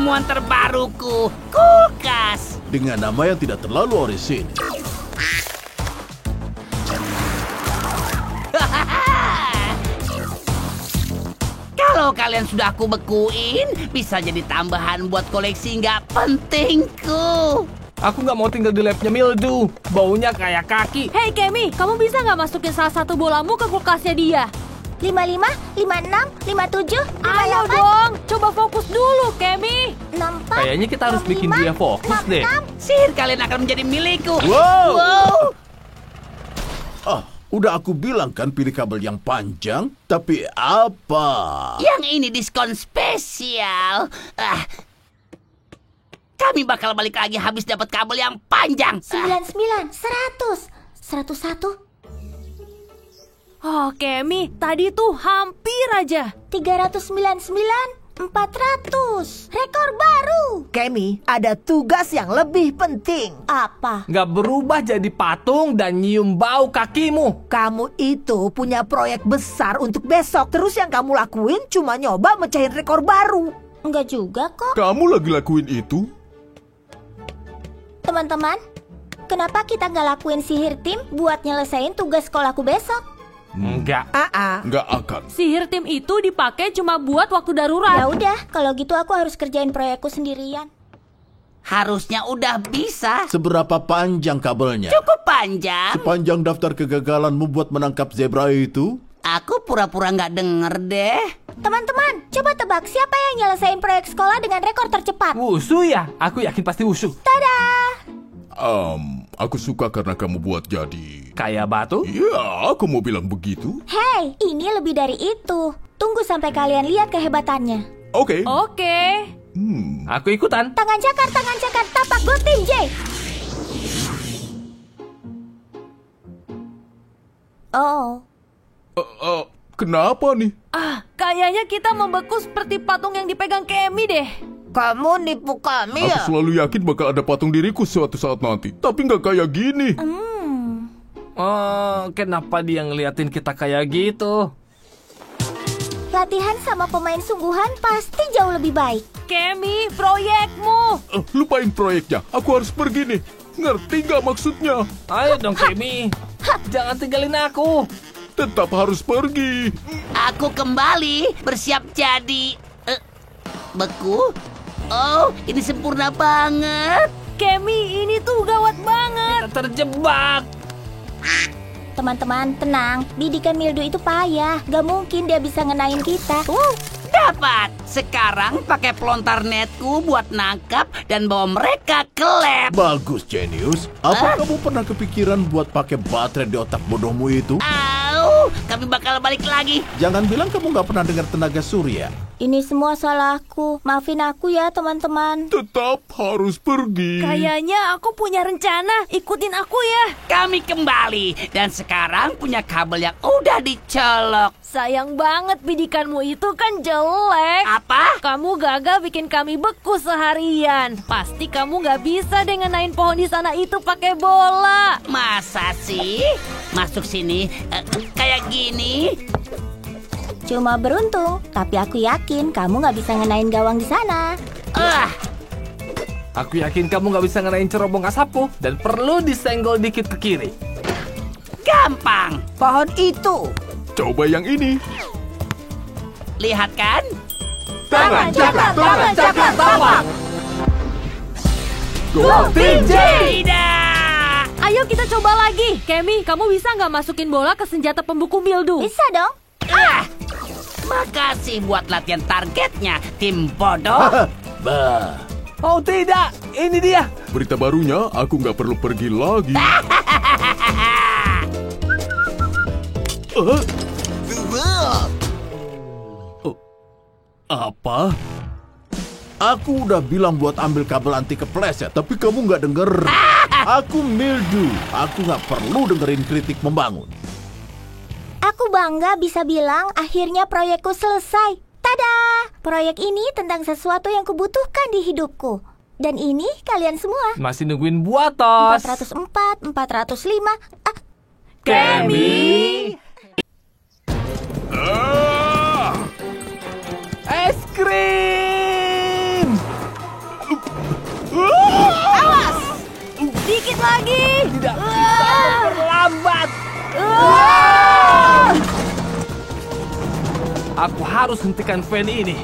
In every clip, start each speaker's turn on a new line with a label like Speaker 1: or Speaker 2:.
Speaker 1: penemuan terbaruku, kulkas.
Speaker 2: Dengan nama yang tidak terlalu orisinil.
Speaker 1: Kalau kalian sudah aku bekuin, bisa jadi tambahan buat koleksi nggak pentingku.
Speaker 3: Aku nggak mau tinggal di labnya Mildew. Baunya kayak kaki.
Speaker 4: Hei Kemi, kamu bisa nggak masukin salah satu bolamu ke kulkasnya dia?
Speaker 5: 55, 56, 57, 58.
Speaker 4: Ayo dong, coba fokus dulu Kemi.
Speaker 5: 64,
Speaker 3: Kayaknya kita harus bikin dia fokus deh.
Speaker 1: Sihir kalian akan menjadi milikku.
Speaker 2: Wow. Udah aku bilang kan pilih kabel yang panjang, tapi apa?
Speaker 1: Yang ini diskon spesial. Kami bakal balik lagi habis dapat kabel yang panjang.
Speaker 5: 99, 100, 101,
Speaker 4: Oh Kemi, tadi tuh hampir aja.
Speaker 5: 399, 400. Rekor baru.
Speaker 6: Kemi, ada tugas yang lebih penting.
Speaker 5: Apa?
Speaker 3: Nggak berubah jadi patung dan nyium bau kakimu.
Speaker 6: Kamu itu punya proyek besar untuk besok. Terus yang kamu lakuin cuma nyoba mecahin rekor baru.
Speaker 5: Enggak juga kok.
Speaker 2: Kamu lagi lakuin itu?
Speaker 5: Teman-teman, kenapa kita nggak lakuin sihir tim buat nyelesain tugas sekolahku besok?
Speaker 3: Enggak.
Speaker 2: Nggak akan.
Speaker 4: Sihir tim itu dipakai cuma buat waktu darurat.
Speaker 5: Ya udah, kalau gitu aku harus kerjain proyekku sendirian.
Speaker 1: Harusnya udah bisa.
Speaker 2: Seberapa panjang kabelnya?
Speaker 1: Cukup panjang.
Speaker 2: Sepanjang daftar kegagalanmu buat menangkap zebra itu?
Speaker 1: Aku pura-pura nggak denger deh.
Speaker 5: Teman-teman, coba tebak siapa yang nyelesain proyek sekolah dengan rekor tercepat?
Speaker 3: Wushu ya? Aku yakin pasti Wushu.
Speaker 5: Tada!
Speaker 2: Aku suka karena kamu buat jadi...
Speaker 3: Kayak batu?
Speaker 2: Ya, aku mau bilang begitu.
Speaker 5: Hey, ini lebih dari itu. Tunggu sampai kalian lihat kehebatannya.
Speaker 2: Oke.
Speaker 4: Oke.
Speaker 3: Aku ikutan.
Speaker 5: Tangan cakar, tapak gunting J. Oh,
Speaker 2: Kenapa nih?
Speaker 4: Kayaknya kita membeku seperti patung yang dipegang Kemi deh.
Speaker 6: Kamu nipu kami ya?
Speaker 2: Aku selalu yakin bakal ada patung diriku suatu saat nanti. Tapi nggak kayak gini.
Speaker 3: Oh, kenapa dia ngeliatin kita kayak gitu?
Speaker 5: latihan sama pemain sungguhan pasti jauh lebih baik.
Speaker 4: Kemi, proyekmu.
Speaker 2: Lupain proyeknya. Aku harus pergi nih. Ngerti nggak maksudnya?
Speaker 3: Ayo dong, Kemi. Jangan tinggalin aku.
Speaker 2: Tetap harus pergi.
Speaker 1: Aku kembali bersiap jadi beku. Oh, ini sempurna banget.
Speaker 4: Kemi, ini tuh gawat banget.
Speaker 3: Kita terjebak.
Speaker 5: Teman-teman, tenang. Bidikan mildew itu payah. Gak mungkin dia bisa ngenain kita.
Speaker 1: Dapat. Sekarang pakai pelontar netku buat nangkap dan bawa mereka ke lab.
Speaker 2: Bagus, Genius. Apa kamu pernah kepikiran buat pakai baterai di otak bodohmu itu?
Speaker 1: Au, kami bakal balik lagi.
Speaker 2: Jangan bilang kamu nggak pernah dengar tenaga surya.
Speaker 5: Ini semua salahku. Maafin aku ya, teman-teman.
Speaker 2: Tetap harus pergi.
Speaker 4: Kayaknya aku punya rencana. Ikutin aku ya.
Speaker 1: Kami kembali dan sekarang punya kabel yang udah dicolok.
Speaker 4: Sayang banget bidikanmu itu kan jelek.
Speaker 1: Apa?
Speaker 4: Kamu gagal bikin kami beku seharian. Pasti kamu gak bisa deh ngenain pohon di sana itu pakai bola.
Speaker 1: Masa sih? Masuk sini kayak gini.
Speaker 5: Cuma beruntung, tapi aku yakin kamu gak bisa ngenain gawang di sana.
Speaker 3: Aku yakin kamu gak bisa ngenain cerobong asapku dan perlu disenggol dikit ke kiri.
Speaker 1: Gampang.
Speaker 6: Pohon itu.
Speaker 2: Coba yang ini.
Speaker 1: Lihat kan?
Speaker 4: Tangan cakar, tangan cakar, tapak.
Speaker 2: Go Team J!
Speaker 1: Tidak.
Speaker 4: Ayo kita coba lagi. Kemi, kamu bisa nggak masukin bola ke senjata pembuku mildew?
Speaker 5: Bisa dong.
Speaker 1: Makasih buat latihan targetnya, tim bodoh.
Speaker 2: Bah.
Speaker 3: Oh tidak, ini dia.
Speaker 2: Berita barunya, aku nggak perlu pergi lagi. Apa? Aku udah bilang buat ambil kabel anti kepleset, tapi kamu nggak denger. Aku Mildew. Aku nggak perlu dengerin kritik membangun.
Speaker 5: Aku bangga bisa bilang akhirnya proyekku selesai. Tada! Proyek ini tentang sesuatu yang kubutuhkan di hidupku. Dan ini kalian semua.
Speaker 3: Masih nungguin buatos.
Speaker 5: 404, 405.
Speaker 3: Kemi. Es krim.
Speaker 4: Dikit lagi.
Speaker 3: Tidak bisa memperlambat. Aku harus hentikan fan ini.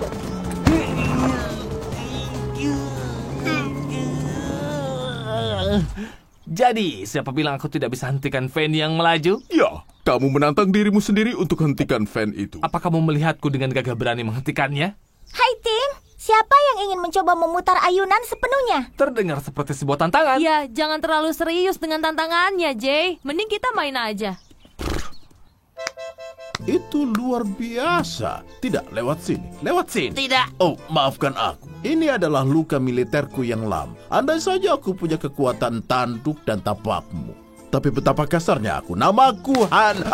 Speaker 3: Jadi, siapa bilang aku tidak bisa hentikan fan yang melaju?
Speaker 7: Ya, kamu menantang dirimu sendiri untuk hentikan fan itu.
Speaker 3: Apa kamu melihatku dengan gagah berani menghentikannya?
Speaker 5: Hai tim, siapa yang ingin mencoba memutar ayunan sepenuhnya?
Speaker 3: Terdengar seperti sebuah tantangan.
Speaker 4: Ya, jangan terlalu serius dengan tantangannya, Jay. Mending kita main aja.
Speaker 2: Itu luar biasa. Tidak, lewat sini. Lewat sini.
Speaker 1: Tidak.
Speaker 2: Oh, maafkan aku. Ini adalah luka militerku yang lama. Andai saja aku punya kekuatan tanduk dan tapakmu. Tapi betapa kasarnya aku. Namaku Han.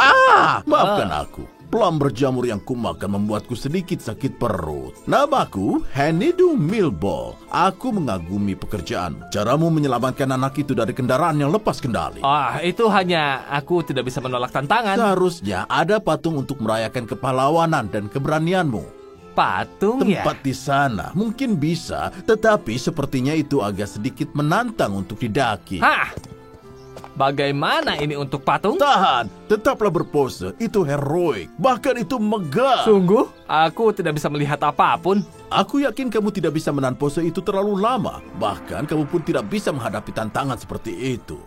Speaker 2: Maafkan aku. Plum berjamur yang kumakan membuatku sedikit sakit perut. Namaku Hanidu Milball. Aku mengagumi pekerjaanmu. Caramu menyelamatkan anak itu dari kendaraan yang lepas kendali.
Speaker 3: Itu hanya aku tidak bisa menolak tantangan.
Speaker 2: Seharusnya ada patung untuk merayakan kepahlawanan dan keberanianmu.
Speaker 3: Patung ya?
Speaker 2: Tempat di sana mungkin bisa, tetapi sepertinya itu agak sedikit menantang untuk didaki.
Speaker 3: Hah? Bagaimana ini untuk patung?
Speaker 2: Tahan, tetaplah berpose. Itu heroik, bahkan itu megah.
Speaker 3: Sungguh? Aku tidak bisa melihat apapun.
Speaker 2: Aku yakin kamu tidak bisa menahan pose itu terlalu lama. Bahkan kamu pun tidak bisa menghadapi tantangan seperti itu.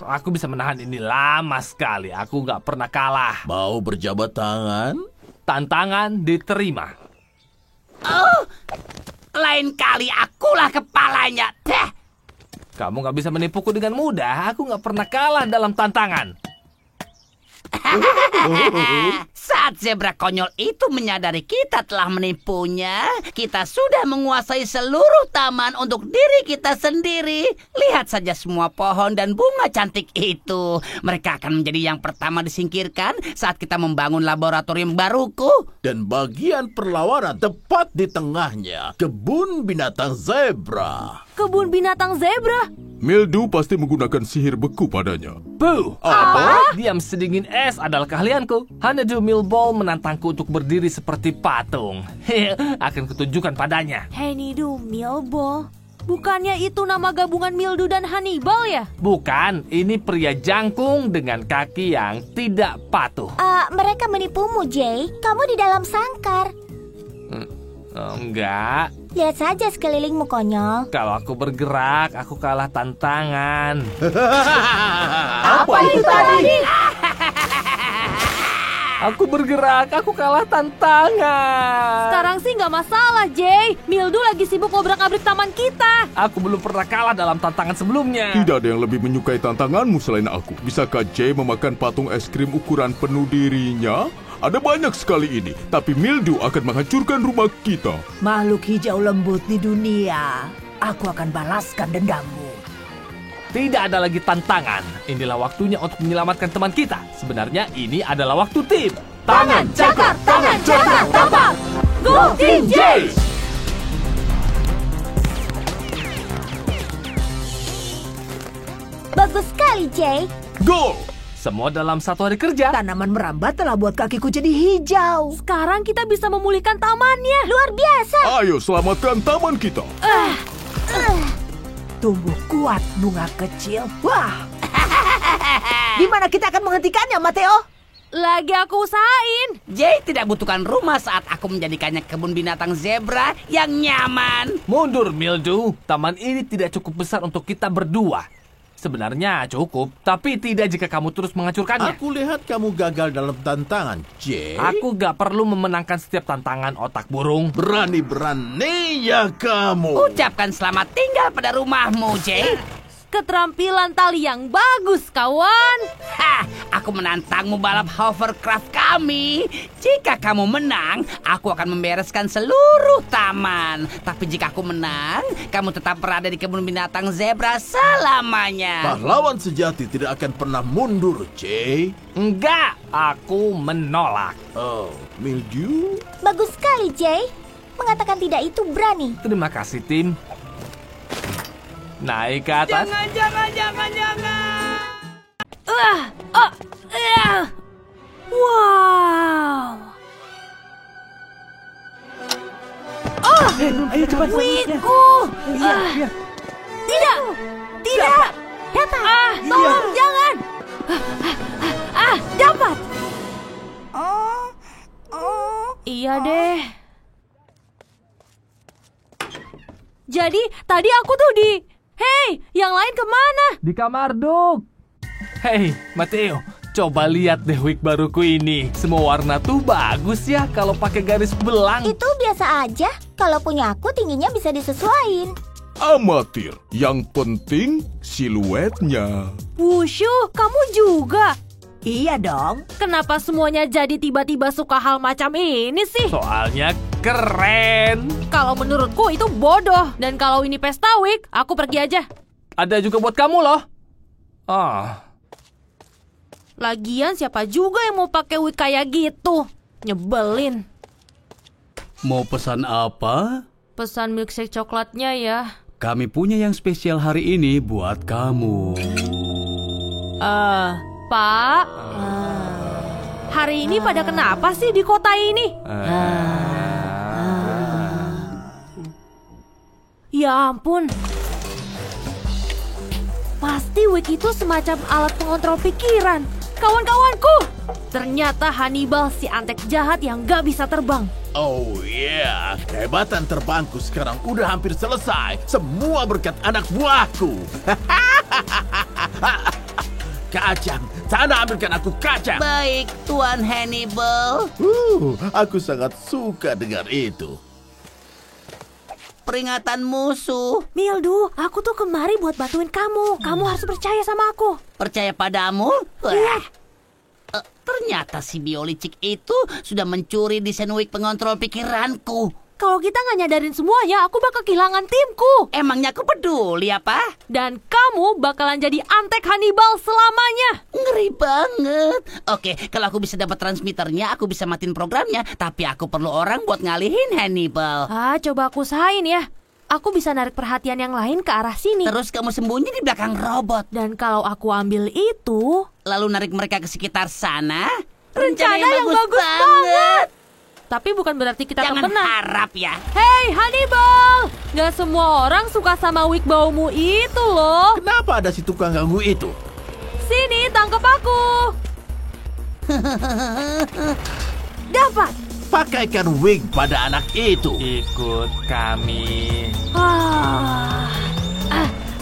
Speaker 3: Aku bisa menahan ini lama sekali. Aku nggak pernah kalah.
Speaker 2: Mau berjabat tangan?
Speaker 3: Tantangan diterima.
Speaker 1: Oh, lain kali akulah kepalanya. Teh.
Speaker 3: Kamu nggak bisa menipuku dengan mudah. Aku nggak pernah kalah dalam tantangan.
Speaker 1: Saat zebra konyol itu menyadari kita telah menipunya, kita sudah menguasai seluruh taman untuk diri kita sendiri. Lihat saja semua pohon dan bunga cantik itu. Mereka akan menjadi yang pertama disingkirkan saat kita membangun laboratorium baruku.
Speaker 2: Dan bagian perlawanan tepat di tengahnya, kebun binatang zebra.
Speaker 4: Kebun binatang zebra?
Speaker 7: Mildew pasti menggunakan sihir beku padanya.
Speaker 3: Buh!
Speaker 7: Apa?
Speaker 3: Diam sedingin es adalah keahlianku. Hanidu Milball menantangku untuk berdiri seperti patung. Akan kutunjukkan padanya.
Speaker 4: Hanidu Milball? Bukannya itu nama gabungan Mildew dan Hannibal ya?
Speaker 3: Bukan, ini pria jangkung dengan kaki yang tidak patuh.
Speaker 5: Mereka menipumu, Jay. Kamu di dalam sangkar.
Speaker 3: Enggak.
Speaker 5: Lihat saja sekelilingmu, konyol.
Speaker 3: Kalau aku bergerak, aku kalah tantangan.
Speaker 6: Apa itu tadi?
Speaker 3: Aku bergerak, aku kalah tantangan.
Speaker 4: Sekarang sih nggak masalah, Jay. Mildew lagi sibuk ngobrak-abrik taman kita.
Speaker 3: Aku belum pernah kalah dalam tantangan sebelumnya.
Speaker 7: Tidak ada yang lebih menyukai tantanganmu selain aku. Bisakah Jay memakan patung es krim ukuran penuh dirinya? Ada banyak sekali ini, tapi Mildew akan menghancurkan rumah kita.
Speaker 6: Makhluk hijau lembut di dunia. Aku akan balaskan dendammu.
Speaker 3: Tidak ada lagi tantangan. Inilah waktunya untuk menyelamatkan teman kita. Sebenarnya ini adalah waktu tim.
Speaker 4: Tangan cakar, tapak. Go Team Jay!
Speaker 5: Bagus sekali, Jay.
Speaker 7: Go!
Speaker 3: Semua dalam satu hari kerja.
Speaker 6: Tanaman merambat telah buat kakiku jadi hijau.
Speaker 4: Sekarang kita bisa memulihkan tamannya.
Speaker 5: Luar biasa.
Speaker 7: Ayo selamatkan taman kita.
Speaker 6: Tumbuh kuat, bunga kecil. Wah! Gimana kita akan menghentikannya, Mateo?
Speaker 4: Lagi aku usahain.
Speaker 1: Jay tidak butuhkan rumah saat aku menjadikannya kebun binatang zebra yang nyaman.
Speaker 3: Mundur, Mildew. Taman ini tidak cukup besar untuk kita berdua. Sebenarnya cukup, tapi tidak jika kamu terus menghancurkannya.
Speaker 2: Aku lihat kamu gagal dalam tantangan, Jay.
Speaker 3: Aku gak perlu memenangkan setiap tantangan otak burung.
Speaker 2: Berani-beraninya kamu.
Speaker 1: Ucapkan selamat tinggal pada rumahmu, Jay.
Speaker 4: Keterampilan tali yang bagus, kawan.
Speaker 1: Aku menantangmu balap hovercraft kami. Jika kamu menang, aku akan membereskan seluruh taman. Tapi jika aku menang, kamu tetap berada di kebun binatang zebra selamanya.
Speaker 2: Pahlawan sejati tidak akan pernah mundur, Jay.
Speaker 3: Enggak, aku menolak.
Speaker 2: Oh, Mildew?
Speaker 5: Bagus sekali, Jay. Mengatakan tidak itu berani.
Speaker 3: Terima kasih, tim. Naik ke atas.
Speaker 1: Jangan.
Speaker 4: Wow.
Speaker 6: Ayo cepat.
Speaker 4: Wigku. Tidak. Tidak.
Speaker 5: Dapat.
Speaker 4: Tolong jangan. Dapat. Iya deh. Jadi tadi aku tuh Hei, yang lain kemana?
Speaker 3: Di kamar, Duk. Hei, Mateo, coba lihat deh wig baruku ini. Semua warna tuh bagus ya kalau pakai garis belang.
Speaker 5: Itu biasa aja. Kalau punya aku tingginya bisa disesuaiin.
Speaker 7: Amatir. Yang penting siluetnya.
Speaker 4: Wushu, kamu juga?
Speaker 6: Iya dong.
Speaker 4: Kenapa semuanya jadi tiba-tiba suka hal macam ini sih?
Speaker 3: Soalnya keren.
Speaker 4: Kalau menurutku itu bodoh. Dan kalau ini pesta wig, aku pergi aja.
Speaker 3: Ada juga buat kamu loh.
Speaker 4: Lagian siapa juga yang mau pakai wig kayak gitu? Nyebelin.
Speaker 8: Mau pesan apa?
Speaker 4: Pesan milkshake coklatnya ya.
Speaker 8: Kami punya yang spesial hari ini buat kamu.
Speaker 4: Pak, hari ini pada kenapa sih di kota ini? Ya ampun. Pasti wig itu semacam alat pengontrol pikiran. Kawan-kawanku, ternyata Hannibal si antek jahat yang gak bisa terbang.
Speaker 2: Oh iya, kehebatan terbangku sekarang udah hampir selesai. Semua berkat anak buahku. Kacang, sana ambilkan aku kacang.
Speaker 1: Baik, Tuan Hannibal.
Speaker 2: Aku sangat suka dengar itu.
Speaker 1: Peringatan musuh.
Speaker 4: Mildu, aku tuh kemari buat bantuin kamu. Kamu harus percaya sama aku.
Speaker 1: Percaya padamu? Wah. Ternyata si biolicik itu sudah mencuri desain wig pengontrol pikiranku.
Speaker 4: Kalau kita nggak nyadarin semuanya, aku bakal kehilangan timku.
Speaker 1: Emangnya aku peduli apa?
Speaker 4: Dan kamu bakalan jadi antek Hannibal selamanya.
Speaker 1: Ngeri banget. Oke, kalau aku bisa dapat transmitternya, aku bisa matiin programnya. Tapi aku perlu orang buat ngalihin Hannibal.
Speaker 4: Coba aku usahain ya. Aku bisa narik perhatian yang lain ke arah sini.
Speaker 1: Terus kamu sembunyi di belakang robot.
Speaker 4: Dan kalau aku ambil itu,
Speaker 1: lalu narik mereka ke sekitar sana.
Speaker 4: Rencana yang bagus banget. Tapi bukan berarti kita
Speaker 1: jangan
Speaker 4: terkena.
Speaker 1: Harap ya.
Speaker 4: Hei Hannibal, gak semua orang suka sama wig baumu itu loh.
Speaker 2: Kenapa ada si tukang ganggu itu?
Speaker 4: Sini, tangkap aku. Dapat.
Speaker 2: Pakaikan wig pada anak itu.
Speaker 3: Ikut kami.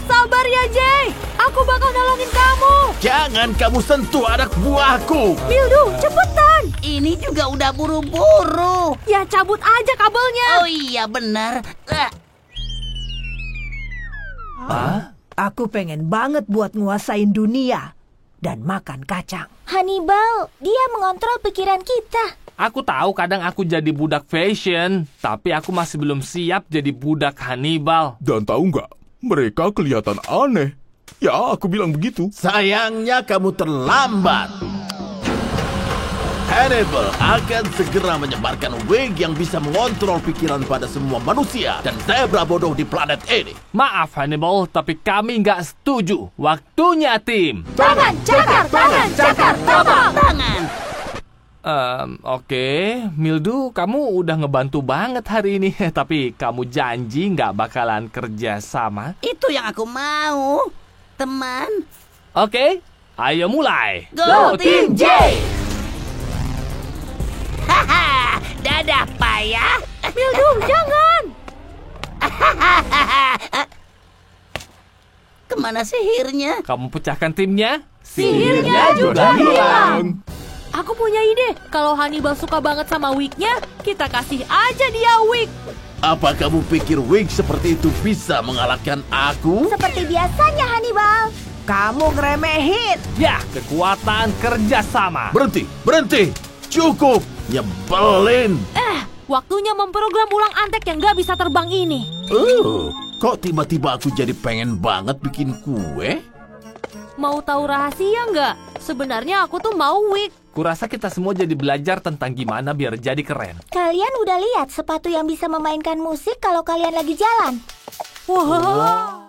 Speaker 4: Sabar ya Jay, aku bakal nolongin kamu.
Speaker 2: Jangan kamu sentuh anak buahku.
Speaker 4: Mildu, cepetan.
Speaker 1: Ini juga udah buru-buru.
Speaker 4: Ya cabut aja kabelnya.
Speaker 1: Oh iya benar.
Speaker 6: Aku pengen banget buat nguasain dunia dan makan kacang.
Speaker 5: Hannibal, dia mengontrol pikiran kita.
Speaker 3: Aku tahu kadang aku jadi budak fashion, tapi aku masih belum siap jadi budak Hannibal.
Speaker 7: Dan tahu nggak, mereka kelihatan aneh. Ya, aku bilang begitu.
Speaker 2: Sayangnya kamu terlambat. Hannibal akan segera menyebarkan wig yang bisa mengontrol pikiran pada semua manusia dan zebra bodoh di planet ini.
Speaker 3: Maaf Hannibal, tapi kami nggak setuju. Waktunya tim.
Speaker 4: Tangan, cakar, tangan, cakar,
Speaker 1: Tangan.
Speaker 3: Oke, Mildu, kamu udah ngebantu banget hari ini. Tapi kamu janji nggak bakalan kerja sama?
Speaker 1: Itu yang aku mau, teman.
Speaker 3: Oke, ayo mulai.
Speaker 1: Go Team J! Haha, dadah payah.
Speaker 4: Mildu, jangan.
Speaker 1: Kemana sihirnya?
Speaker 3: Kamu pecahkan timnya.
Speaker 4: Sihirnya juga
Speaker 7: hilang.
Speaker 4: Aku punya ide. Kalau Hannibal suka banget sama wignya, kita kasih aja dia wig.
Speaker 2: Apa kamu pikir wig seperti itu bisa mengalahkan aku?
Speaker 5: Seperti biasanya Hannibal.
Speaker 6: Kamu ngeremehin.
Speaker 3: Ya, kekuatan kerjasama.
Speaker 2: Berhenti. Cukup. Nyebelin.
Speaker 4: Waktunya memprogram ulang antek yang gak bisa terbang ini.
Speaker 2: Kok tiba-tiba aku jadi pengen banget bikin kue?
Speaker 4: Mau tahu rahasia nggak? Sebenarnya aku tuh mau wig.
Speaker 3: Kurasa kita semua jadi belajar tentang gimana biar jadi keren.
Speaker 5: Kalian udah lihat sepatu yang bisa memainkan musik kalau kalian lagi jalan?
Speaker 4: Wah.